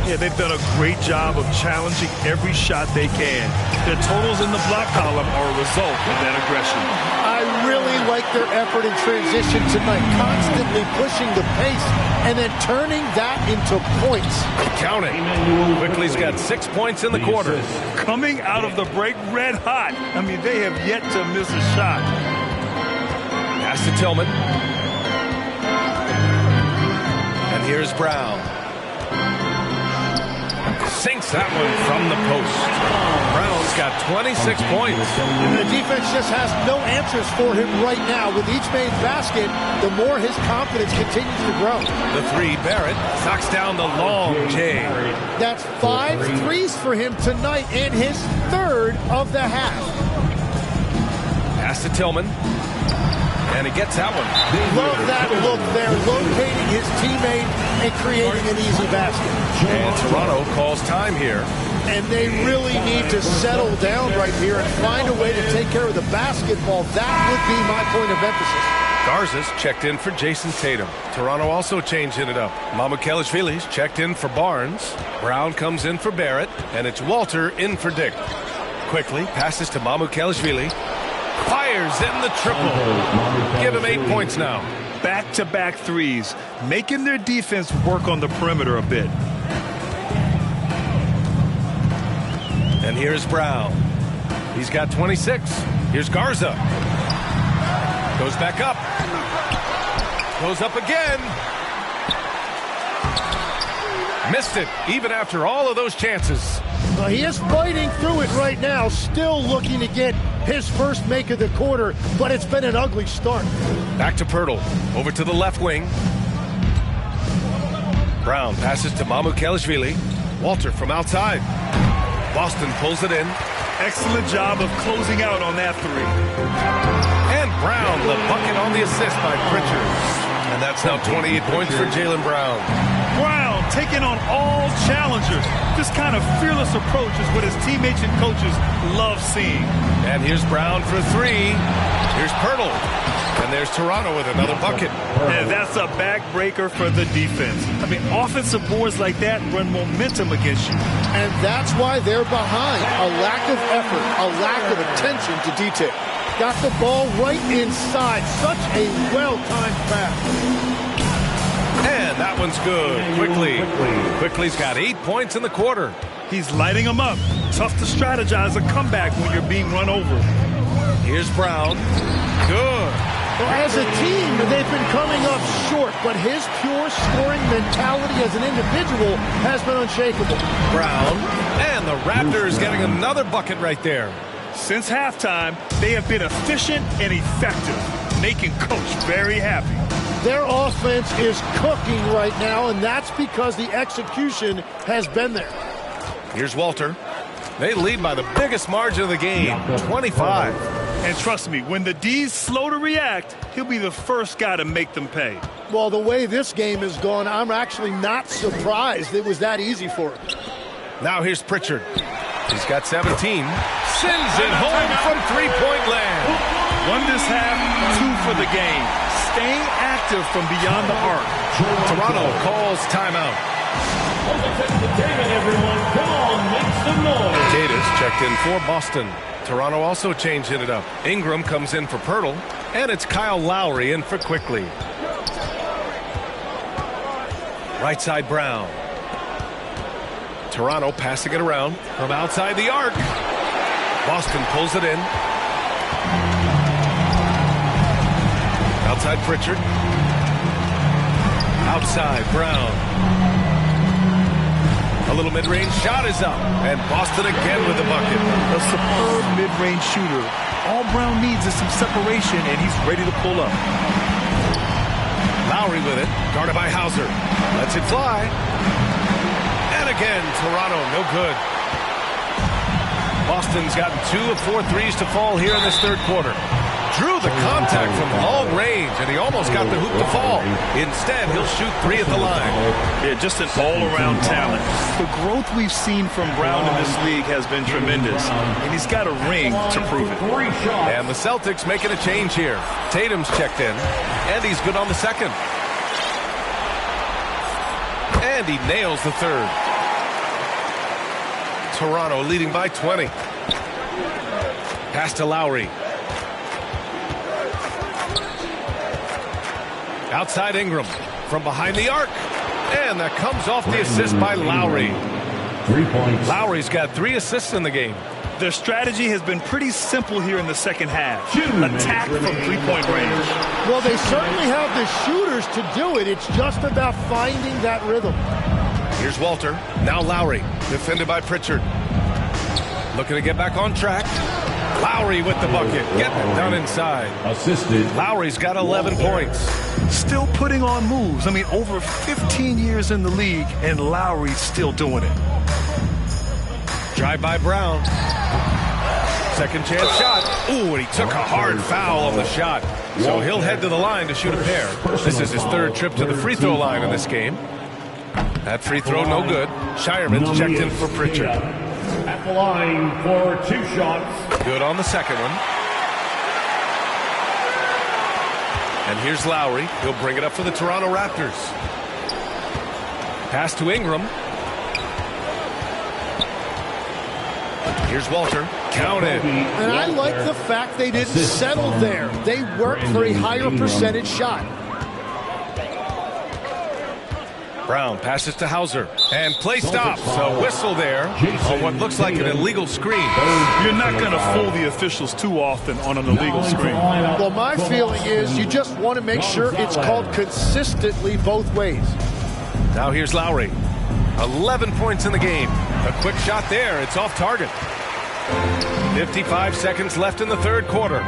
Yeah, they've done a great job of challenging every shot they can. Their totals in the block column are a result of that aggression. I really like their effort in transition tonight, constantly pushing the pace and then turning that into points. Count it. Quickly's got 6 points in the quarter. Coming out of the break red hot. I mean, they have yet to miss a shot. Pass to Tillman. And here's Brown. Sinks that one from the post. Brown's got 26 points. And the defense just has no answers for him right now. With each made basket, the more his confidence continues to grow. The 3, Barrett knocks down the long J. That's 5 threes for him tonight and his 3rd of the half. Pass to Tillman. And he gets that one. Love that look there, locating his teammate and creating an easy basket. And Toronto calls time here. And they really need to settle down right here and find a way to take care of the basketball. That would be my point of emphasis. Garza's checked in for Jason Tatum. Toronto also changing it up. Mamukelashvili's checked in for Barnes. Brown comes in for Barrett. And it's Walter in for Dick. Quickly passes to Mamukelashvili. Fires in the triple. Give him 8 points now. Back-to-back threes, making their defense work on the perimeter a bit. And here's Brown. He's got 26. Here's Garza. Goes back up. Goes up again. Missed it, even after all of those chances. He is fighting through it right now, still looking to get his first make of the quarter, but it's been an ugly start. Back to Pirtle, over to the left wing. Brown passes to Mamukelashvili. Walter from outside. Boston pulls it in. Excellent job of closing out on that three. And Brown, the bucket on the assist by Pritchard. And that's now 28 points for Jaylen Brown. Brown taking on all challengers. This kind of fearless approach is what his teammates and coaches love seeing. And here's Brown for three. Here's Pirtle. And there's Toronto with another bucket. And that's a backbreaker for the defense. I mean, offensive boards like that run momentum against you. And that's why they're behind. A lack of effort, a lack of attention to detail. Got the ball right inside. Such a well-timed pass. And that one's good. Quickly's got 8 points in the quarter. He's lighting them up. Tough to strategize a comeback when you're being run over. Here's Brown. Good. Well, as a team, they've been coming up short, but his pure scoring mentality as an individual has been unshakable. Brown. And the Raptors getting another bucket right there. Since halftime, they have been efficient and effective, making Coach very happy. Their offense is cooking right now, and that's because the execution has been there. Here's Walter. They lead by the biggest margin of the game, 25. And trust me, when the D's slow to react, he'll be the first guy to make them pay. Well, the way this game has gone, I'm actually not surprised it was that easy for him. Now here's Pritchard. He's got 17. Sends it home from three-point land. One this half, two for the game. Staying active from beyond the arc. Toronto calls timeout. Davis checked in for Boston. Toronto also changing it up. Ingram comes in for Pirtle, and it's Kyle Lowry in for Quickly. Right side Brown. Toronto passing it around from outside the arc. Boston pulls it in. Outside Pritchard. Outside Brown. A little mid-range shot is up, and Boston again with the bucket. A superb mid-range shooter. All Brown needs is some separation, and he's ready to pull up. Lowry with it, guarded by Hauser. Lets it fly. And again, Toronto, no good. Boston's gotten 2 of 4 threes to fall here in this third quarter. Drew the contact from long range, and he almost got the hoop to fall. Instead, he'll shoot 3 at the line. Yeah, just an all-around talent. The growth we've seen from Brown in this league has been tremendous, and he's got a ring to prove it. And the Celtics making a change here. Tatum's checked in, and he's good on the second. And he nails the third. Toronto leading by 20. Pass to Lowry. Outside Ingram from behind the arc. And that comes off the assist by Lowry. 3 points. Lowry's got 3 assists in the game. Their strategy has been pretty simple here in the second half. Attack from three-point range. Well, they certainly have the shooters to do it. It's just about finding that rhythm. Here's Walter. Now Lowry. Defended by Pritchard. Looking to get back on track. Lowry with the bucket. Getting it done inside. Assisted. Lowry's got 11 points. Still putting on moves. I mean, over 15 years in the league, and Lowry's still doing it. Drive by Brown. Second chance shot. Ooh, and he took a hard foul on the shot. So he'll head to the line to shoot a pair. This is his third trip to the free throw line in this game. That free throw no good. Shireman's checked in for Pritchard. At the line for 2 shots. Good on the second one. And here's Lowry. He'll bring it up for the Toronto Raptors. Pass to Ingram. Here's Walter. Counted. And I like the fact they didn't settle there. They worked for a higher percentage shot. Brown passes to Hauser. And play stops. A whistle there on what looks like an illegal screen. You're not going to fool the officials too often on an illegal screen. Well, my feeling is you just want to make sure it's called consistently both ways. Now here's Lowry. 11 points in the game. A quick shot there. It's off target. 55 seconds left in the third quarter.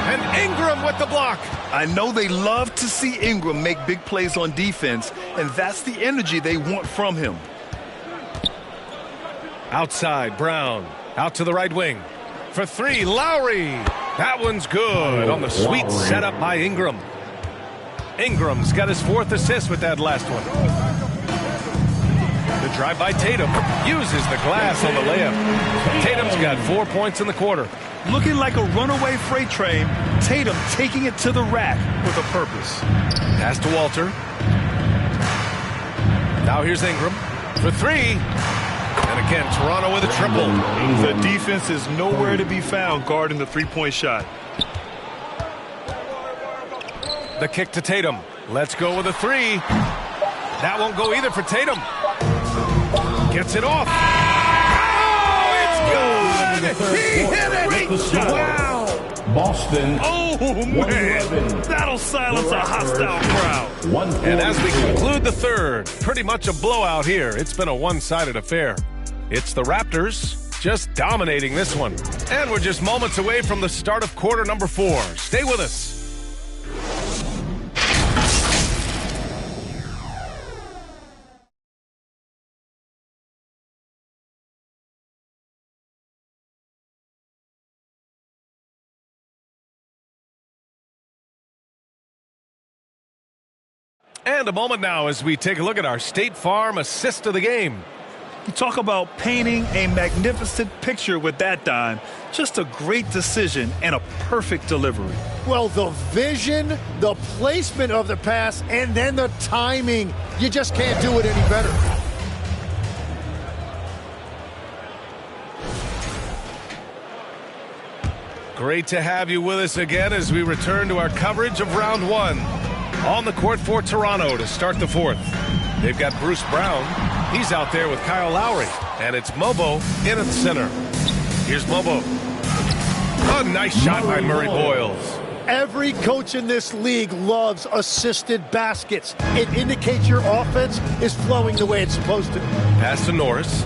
And Ingram with the block. I know they love to see Ingram make big plays on defense, and that's the energy they want from him. Outside, Brown. Out to the right wing. For three, Lowry. That one's good on the sweet setup by Ingram. Ingram's got his 4th assist with that last one. The drive by Tatum uses the glass on the layup. Tatum's got 4 points in the quarter. Looking like a runaway freight train, Tatum taking it to the rack with a purpose. Pass to Walter. Now here's Ingram for three. And again, Toronto with a triple. The defense is nowhere to be found guarding the three-point shot. The kick to Tatum. Let's go with a three. That won't go either for Tatum. Gets it off. Oh, it's good! He hit it! Great shot. Wow! Boston. Oh, man. That'll silence a hostile crowd. And as we conclude the third, pretty much a blowout here. It's been a one-sided affair. It's the Raptors just dominating this one. And we're just moments away from the start of quarter number 4. Stay with us. And a moment now as we take a look at our State Farm assist of the game. You talk about painting a magnificent picture with that dime. Just a great decision and a perfect delivery. Well, the vision, the placement of the pass, and then the timing. You just can't do it any better. Great to have you with us again as we return to our coverage of round 1. On the court for Toronto to start the 4th. They've got Bruce Brown. He's out there with Kyle Lowry. And it's Mobo in at the center. Here's Mobo. A nice shot by Murray Boyles. Every coach in this league loves assisted baskets. It indicates your offense is flowing the way it's supposed to. Pass to Norris.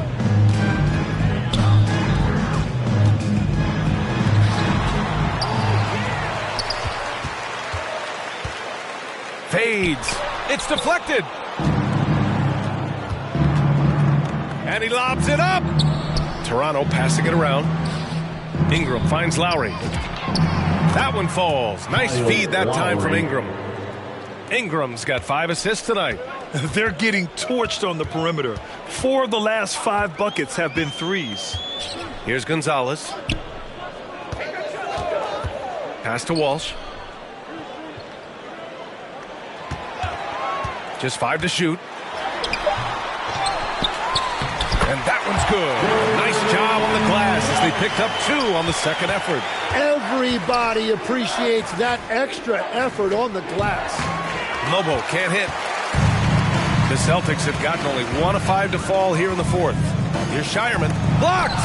Fades. It's deflected. And he lobs it up. Toronto passing it around. Ingram finds Lowry. That one falls. Nice feed that time from Ingram. Ingram's got 5 assists tonight. They're getting torched on the perimeter. 4 of the last 5 buckets have been threes. Here's Gonzalez. Pass to Walsh. Just 5 to shoot. And that one's good. Nice job on the glass as they picked up 2 on the second effort. Everybody appreciates that extra effort on the glass. Mobo can't hit. The Celtics have gotten only 1 of 5 to fall here in the 4th. Here's Shireman. Blocked!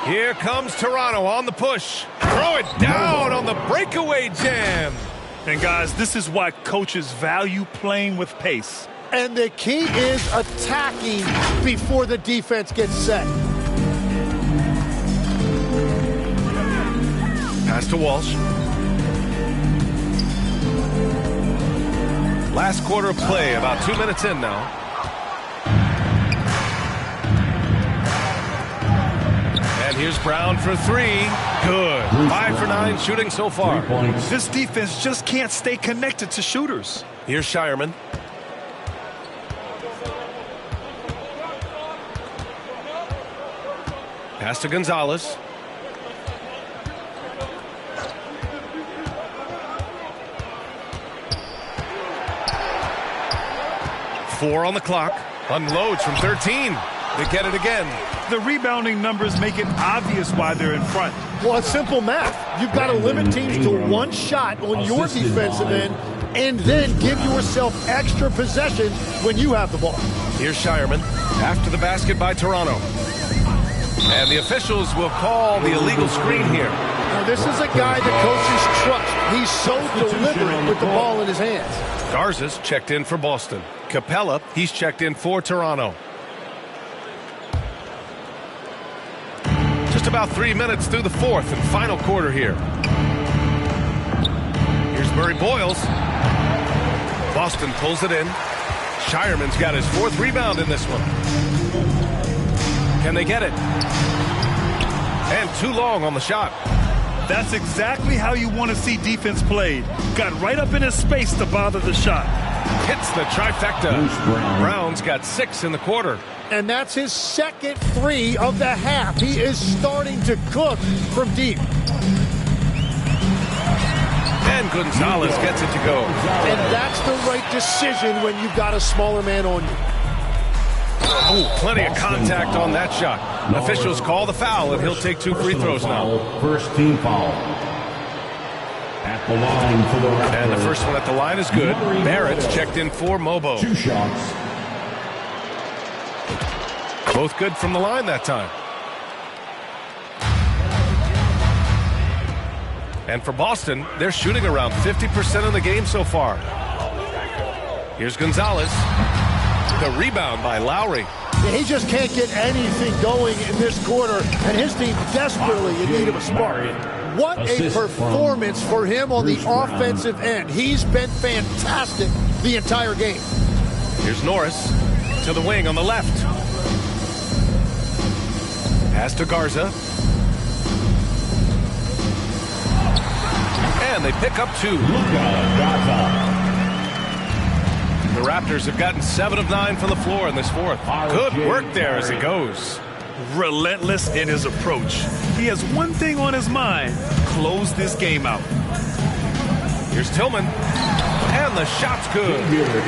Here comes Toronto on the push. Throw it down on the breakaway jam. And guys, this is why coaches value playing with pace. And the key is attacking before the defense gets set. Pass to Walsh. Last quarter of play, about 2 minutes in now. And here's Brown for 3. Good. 5 for 9 shooting so far. This defense just can't stay connected to shooters. Here's Shireman. Pass to Gonzalez. Four on the clock. Unloads from 13. They get it again. The rebounding numbers make it obvious why they're in front. Well, it's simple math. You've got to limit teams to 1 shot on your defensive end and then give yourself extra possession when you have the ball. Here's Shireman after the basket by Toronto. And the officials will call the illegal screen here. Now, this is a guy the coaches trust. He's so deliberate with the ball in his hands. Garza's checked in for Boston. Capella, he's checked in for Toronto. Just about 3 minutes through the 4th and final quarter here. Here's Murray Boyles. Boston pulls it in. Shireman's got his 4th rebound in this one. Can they get it? And too long on the shot. That's exactly how you want to see defense played. Got right up in his space to bother the shot. Hits the trifecta. Brown's got 6 in the quarter. And that's his second 3 of the half. He is starting to cook from deep. And Gonzalez gets it to go. And that's the right decision when you've got a smaller man on you. Oh, plenty of contact on that shot. Officials call the foul, and he'll take 2 free throws now. First team foul. At the line for the Raptors. And the first one at the line is good. Barrett's checked in for Mobo. 2 shots. Both good from the line that time. And for Boston, they're shooting around 50% of the game so far. Here's Gonzalez. The rebound by Lowry. He just can't get anything going in this quarter, and his team desperately in need of a spark. What a performance for him on the offensive end. He's been fantastic the entire game. Here's Norris to the wing on the left. Pass to Garza. And they pick up 2. The Raptors have gotten 7 of 9 from the floor in this fourth. Good work there as he goes. Relentless in his approach. He has one thing on his mind: close this game out. Here's Tillman. And the shot's good.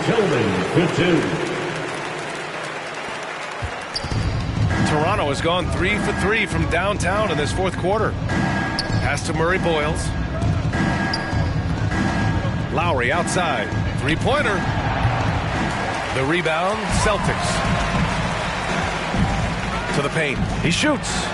Tillman, good 2. Toronto has gone 3 for 3 from downtown in this fourth quarter. Pass to Murray Boyles. Lowry outside. 3-pointer. The rebound, Celtics. To the paint. He shoots.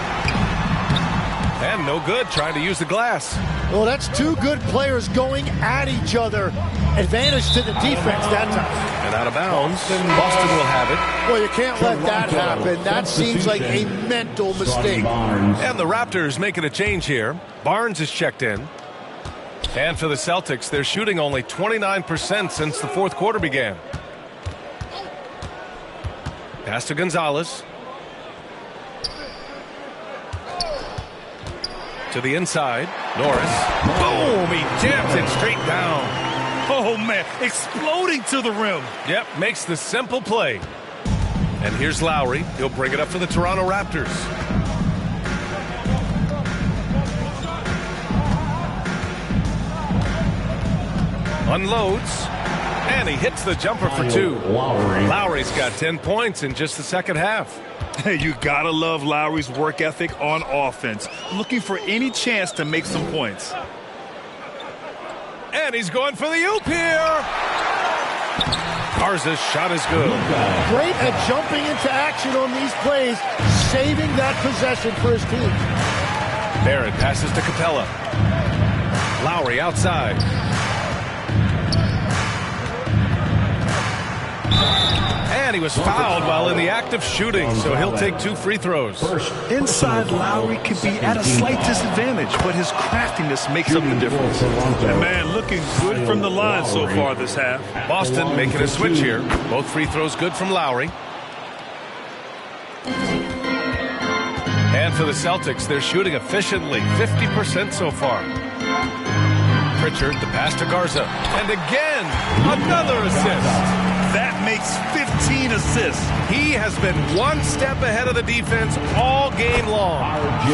And no good, trying to use the glass. Well, that's 2 good players going at each other. Advantage to the defense that time. And out of bounds, Boston will have it. Well, you can't let that happen. That seems like a mental mistake. And the Raptors making a change here. Barnes is checked in. And for the Celtics, they're shooting only 29% since the fourth quarter began. Pass to Gonzalez. To the inside. Norris. Boom! He jams it straight down. Oh, man. Exploding to the rim. Yep, makes the simple play. And here's Lowry. He'll bring it up for the Toronto Raptors. Unloads. And he hits the jumper for 2. Lowry's got 10 points in just the second half. Hey, you gotta love Lowry's work ethic on offense. Looking for any chance to make some points. And he's going for the oop here. Garza's shot is good. Great at jumping into action on these plays, saving that possession for his team. Barrett passes to Capella. Lowry outside. And he was fouled while in the act of shooting, so he'll take 2 free throws. Inside, Lowry could be at a slight disadvantage, but his craftiness makes up the difference. And man, looking good from the line so far this half. Boston making a switch here. Both free throws good from Lowry. And for the Celtics, they're shooting efficiently, 50% so far. Pritchard, the pass to Garza. And again, another assist. That makes 15 assists. He has been one step ahead of the defense all game long.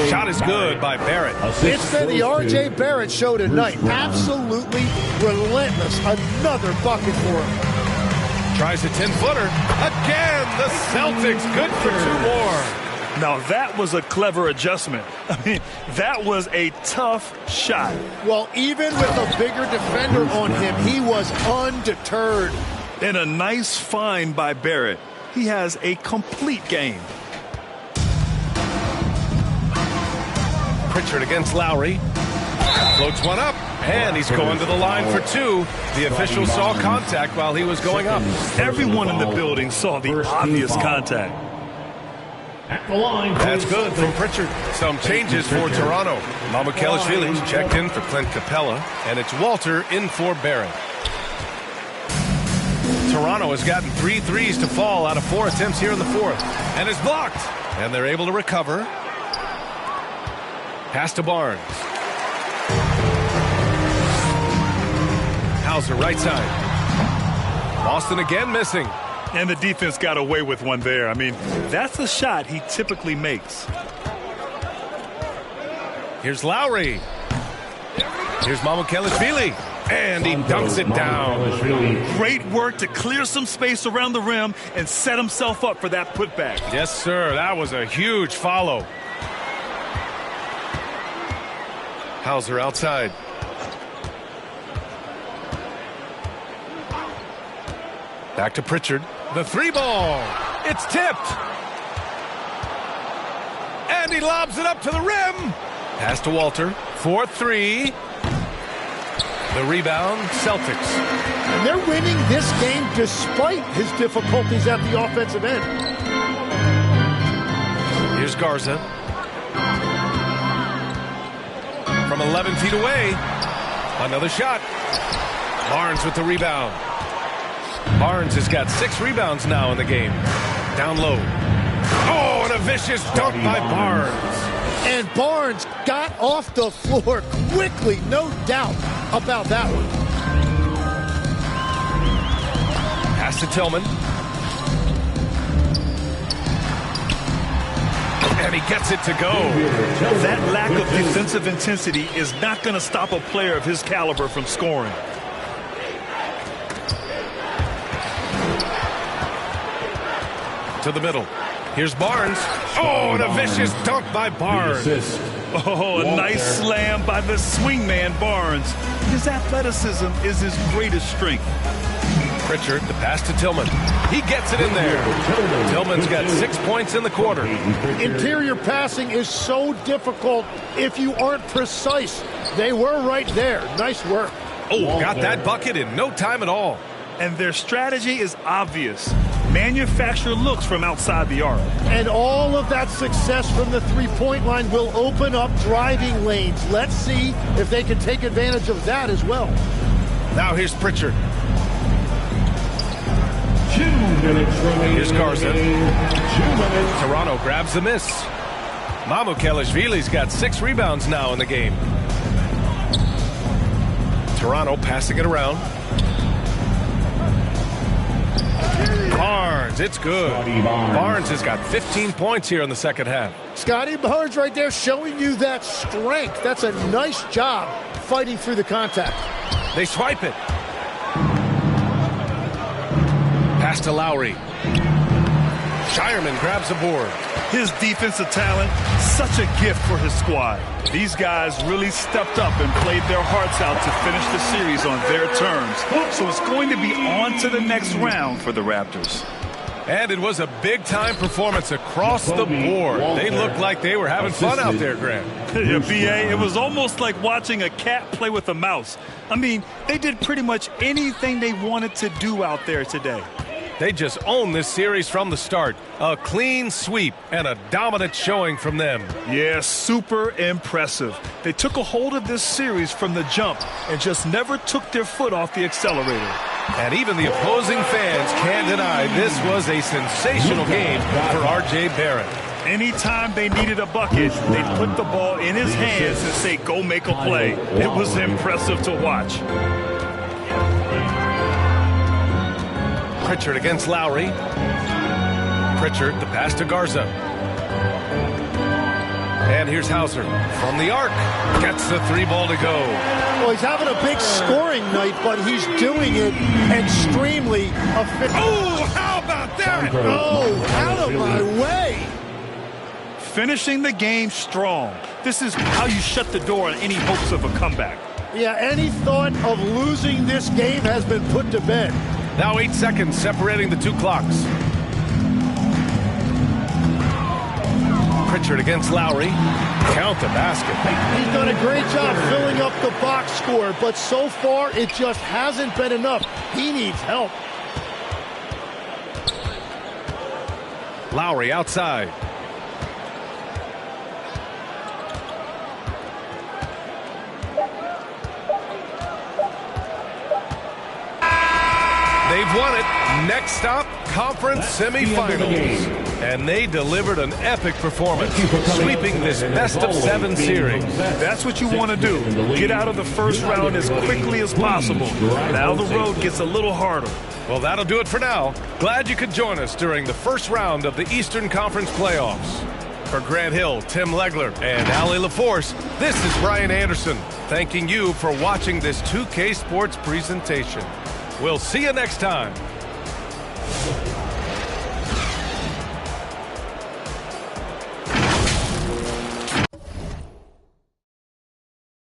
Shot is good by Barrett. It's been the R.J. Barrett show tonight. Absolutely relentless. Another bucket for him. Tries a 10-footer. Again, the Celtics good for 2 more. Now that was a clever adjustment. I mean, that was a tough shot. Well, even with a bigger defender on him, he was undeterred. And a nice find by Barrett. He has a complete game. Pritchard against Lowry. Floats one up. And he's going to the line for 2. The official saw contact while he was going up. Everyone in the building saw the obvious contact. At the line. That's good from Pritchard. Some changes for Toronto. Mamukelashvili's checked in for Clint Capella. And it's Walter in for Barrett. Toronto has gotten 3 threes to fall out of 4 attempts here in the fourth. And is blocked. And they're able to recover. Pass to Barnes. Hauser right side. Boston again missing. And the defense got away with one there. I mean, that's a shot he typically makes. Here's Lowry. Here's Mamukelashvili. And he dunks it down. Great work to clear some space around the rim and set himself up for that putback. Yes, sir. That was a huge follow. Hauser outside. Back to Pritchard. The three ball. It's tipped. And he lobs it up to the rim. Pass to Walter. 4-3. The rebound, Celtics. And they're winning this game despite his difficulties at the offensive end. Here's Garza. From 11 feet away. Another shot. Barnes with the rebound. Barnes has got 6 rebounds now in the game. Down low. Oh, and a vicious dunk by Barnes. And Barnes got off the floor quickly, no doubt about that one. Pass to Tillman. And he gets it to go. That lack of defensive intensity is not going to stop a player of his caliber from scoring. To the middle. Here's Barnes. Oh, and a vicious dunk by Barnes. Oh, a nice slam by the swingman Barnes. His athleticism is his greatest strength. Pritchard, the pass to Tillman. He gets it in there. Tillman's got 6 points in the quarter. Interior passing is so difficult if you aren't precise. They were right there. Nice work. Oh, got that bucket in no time at all. And their strategy is obvious. Manufacture looks from outside the arc. And all of that success from the three-point line will open up driving lanes. Let's see if they can take advantage of that as well. Now here's Pritchard. 2 minutes remaining. Here's Garza. 2 minutes. Toronto grabs the miss. Mamukelashvili's got 6 rebounds now in the game. Toronto passing it around. Barnes, it's good. Barnes has got 15 points here in the second half. Scotty Barnes right there showing you that strength. That's a nice job fighting through the contact. They swipe it. Pass to Lowry. Shireman grabs a board. His defensive talent, such a gift for his squad. These guys really stepped up and played their hearts out to finish the series on their terms. So it's going to be on to the next round for the Raptors. And it was a big-time performance across the board. They looked like they were having fun out there, Grant. Yeah, B.A., it was almost like watching a cat play with a mouse. I mean, they did pretty much anything they wanted to do out there today. They just owned this series from the start. A clean sweep and a dominant showing from them. Yeah, super impressive. They took a hold of this series from the jump and just never took their foot off the accelerator. And even the opposing fans can't deny this was a sensational game for R.J. Barrett. Anytime they needed a bucket, they'd put the ball in his hands and say, go make a play. It was impressive to watch. Pritchard against Lowry. Pritchard, the pass to Garza. And here's Hauser from the arc. Gets the 3-ball to go. Well, he's having a big scoring night, but he's doing it extremely efficient. Oh, how about that? Oh, out of my way. Finishing the game strong. This is how you shut the door on any hopes of a comeback. Yeah, any thought of losing this game has been put to bed. Now 8 seconds separating the two clocks. Pritchard against Lowry. Count the basket. He's done a great job filling up the box score, but so far it just hasn't been enough. He needs help. Lowry outside. They They've won it. Next stop, conference semifinals. And they delivered an epic performance, sweeping this best-of-7 series. That's what you want to do. Get out of the first round as quickly as possible. Now the road gets a little harder. Well, that'll do it for now. Glad you could join us during the first round of the Eastern Conference playoffs. For Grant Hill, Tim Legler, and Allie LaForce, this is Brian Anderson, thanking you for watching this 2K Sports presentation. We'll see you next time.